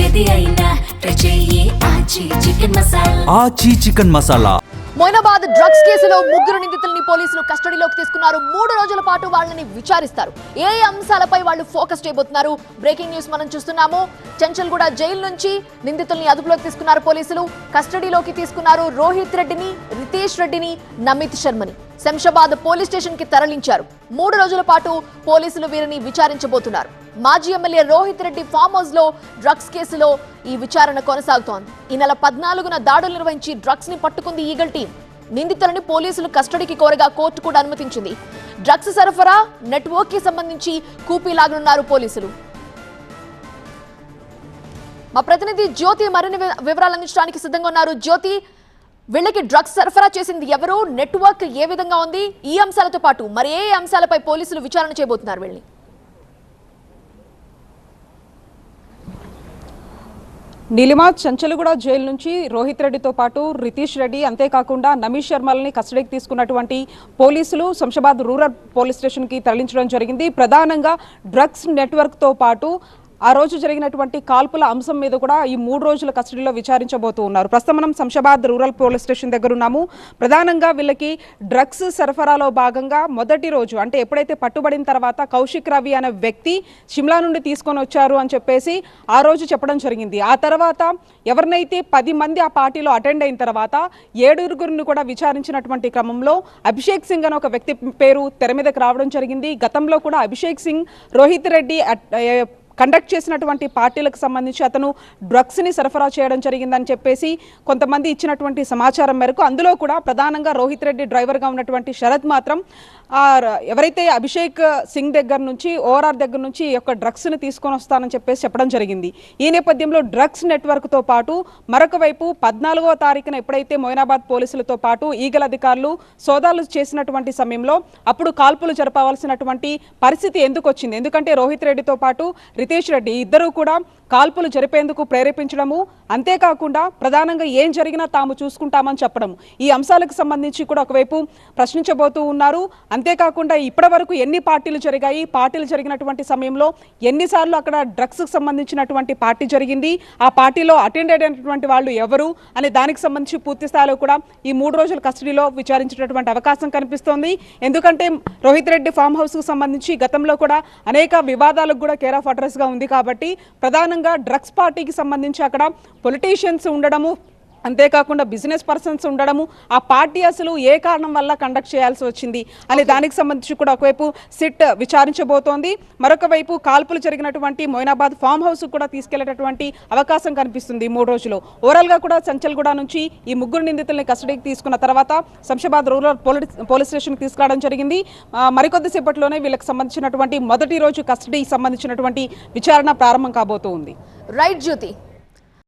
ఏది అయినా ట్రై చెయ్యి ఆచి చికెన్ మసాలా. ఆచి చికెన్ మసాలా. మొయినాబాద్ డ్రగ్స్ కేసులో ముగ్గురు నిందితుల్ని పోలీసులు కస్టడీలోకి తీసుకున్నారు. 3 రోజుల పాటు వాళ్ళని విచారిస్తారు. ఏ అంశాలపై వాళ్ళు ఫోకస్ చేయబోతున్నారు? బ్రేకింగ్ న్యూస్ మనం చూస్తున్నాము. చెంచల్గూడ జైలు నుంచి నిందితుల్ని అదుపులోకి తీసుకున్నారు పోలీసులు. కస్టడీలోకి తీసుకున్నారు రోహిత్ రెడ్డిని, రితేష్ రెడ్డిని, నమిత్ శర్మని. శంషాబాద్ పోలీస్ స్టేషన్ కి తరలించారు. 3 రోజుల పాటు పోలీసులు వీరిని విచారించబోతున్నారు. మాజీ MLA Rohit Reddy farm house లో డ్రగ్స్ కేసులో ఈ విచారణ కొనసాగుతోంది. ఈ నెల 14న దాడులు నిర్వహించి డ్రగ్స్ ని పట్టుకుంది ఈగల్ టీం. నిందితులని పోలీసులు కస్టడీకి కోరగా కోర్టు కూడా అనుమతించింది. డ్రగ్స్ సరఫరా నెట్వర్క్ కి సంబంధించి కూపీలాగనున్నారు పోలీసులు. మా ప్రతినిధి జ్యోతి మరిన్ని వివరాలు అందించడానికి సిద్ధంగా ఉన్నారు. జ్యోతి, వీళ్ళకి డ్రగ్స్ సరఫరా చేసింది ఎవరు, నెట్వర్క్ ఏ విధంగా ఉంది, ఈ అంశాలతో పాటు మరి ఏ అంశాలపై పోలీసులు విచారణ చేయబోతున్నారు వీళ్ళని? నీలిమా, చెంచల్గూడ జైలు నుంచి రోహిత్ రెడ్డితో పాటు రితేష్ రెడ్డి, అంతేకాకుండా నమిత్ శర్మలని కస్టడీకి తీసుకున్నటువంటి పోలీసులు శంషాబాద్ రూరల్ పోలీస్ స్టేషన్కి తరలించడం జరిగింది. ప్రధానంగా డ్రగ్స్ నెట్వర్క్తో పాటు ఆ రోజు జరిగినటువంటి కాల్పుల అంశం మీద కూడా ఈ 3 రోజుల కస్టడీలో విచారించబోతూ ఉన్నారు. ప్రస్తుతం మనం శంషాబాద్ రూరల్ పోలీస్ స్టేషన్ దగ్గర ఉన్నాము. ప్రధానంగా వీళ్ళకి డ్రగ్స్ సరఫరాలో భాగంగా మొదటి రోజు అంటే ఎప్పుడైతే పట్టుబడిన తర్వాత కౌశిక్ రవి అనే వ్యక్తి షిమ్లా నుండి తీసుకొని వచ్చారు అని చెప్పేసి ఆ రోజు చెప్పడం జరిగింది. ఆ తర్వాత ఎవరినైతే 10 మంది ఆ పార్టీలో అటెండ్ అయిన తర్వాత 7 కూడా విచారించినటువంటి క్రమంలో అభిషేక్ సింగ్ అనే ఒక వ్యక్తి పేరు తెర మీదకి రావడం జరిగింది. గతంలో కూడా అభిషేక్ సింగ్ రోహిత్ రెడ్డి కండక్ట్ చేసినటువంటి పార్టీలకు సంబంధించి అతను డ్రగ్స్ని సరఫరా చేయడం జరిగిందని చెప్పేసి కొంతమంది ఇచ్చినటువంటి సమాచారం మేరకు అందులో కూడా ప్రధానంగా రోహిత్ రెడ్డి డ్రైవర్గా ఉన్నటువంటి శరత్ మాత్రం ఎవరైతే అభిషేక్ సింగ్ దగ్గర నుంచి ఓఆర్ఆర్ దగ్గర నుంచి ఈ యొక్క డ్రగ్స్ని తీసుకొని వస్తానని చెప్పేసి చెప్పడం జరిగింది. ఈ నేపథ్యంలో డ్రగ్స్ నెట్వర్క్తో పాటు మరొక వైపు 14వ తారీఖున ఎప్పుడైతే మొయినాబాద్ పోలీసులతో పాటు ఈగల్ అధికారులు సోదాలు చేసినటువంటి సమయంలో అప్పుడు కాల్పులు జరపవలసినటువంటి పరిస్థితి ఎందుకు వచ్చింది? ఎందుకంటే రోహిత్ రెడ్డితో పాటు రితేష్ రెడ్డి ఇద్దరు కూడా కాల్పులు జరిపేందుకు ప్రేరేపించడము, అంతేకాకుండా ప్రధానంగా ఏం జరిగినా తాము చూసుకుంటామని చెప్పడం, ఈ అంశాలకు సంబంధించి కూడా ఒకవైపు ప్రశ్నించబోతూ ఉన్నారు. అంతేకాకుండా ఇప్పటి వరకు ఎన్ని పార్టీలు జరిగాయి, పార్టీలు జరిగినటువంటి సమయంలో ఎన్నిసార్లు అక్కడ డ్రగ్స్కి సంబంధించినటువంటి పార్టీ జరిగింది, ఆ పార్టీలో అటెండ్ అయినటువంటి వాళ్ళు ఎవరు అనే దానికి సంబంధించి పూర్తి స్థాయిలో కూడా ఈ 3 రోజుల కస్టడీలో విచారించేటటువంటి అవకాశం కనిపిస్తోంది. ఎందుకంటే రోహిత్ రెడ్డి ఫామ్ హౌస్కు సంబంధించి గతంలో కూడా అనేక వివాదాలకు కూడా కేర్ ఆఫ్ అడ్రస్గా ఉంది కాబట్టి ప్రధానంగా డ్రగ్స్ పార్టీకి సంబంధించి అక్కడ పొలిటీషియన్స్ ఉండడము, అంతేకాకుండా బిజినెస్ పర్సన్స్ ఉండడము, ఆ పార్టీ అసలు ఏ కారణం వల్ల కండక్ట్ చేయాల్సి వచ్చింది అనే దానికి సంబంధించి కూడా ఒకవైపు సిట్ విచారించబోతోంది. మరొక వైపు కాల్పులు జరిగినటువంటి మొయినాబాద్ ఫామ్ హౌస్ కూడా తీసుకెళ్లేటటువంటి అవకాశం కనిపిస్తుంది 3 రోజులు. ఓవరాల్గా కూడా చెంచల్గూడ నుంచి ఈ 3 నిందితుల్ని కస్టడీకి తీసుకున్న తర్వాత శంషాబాద్ రూరల్ పోలీస్ స్టేషన్కి తీసుకురావడం జరిగింది. మరికొద్దిసేపట్లోనే వీళ్ళకి సంబంధించినటువంటి మొదటి రోజు కస్టడీకి సంబంధించినటువంటి విచారణ ప్రారంభం కాబోతోంది. రైట్ జ్యోతి.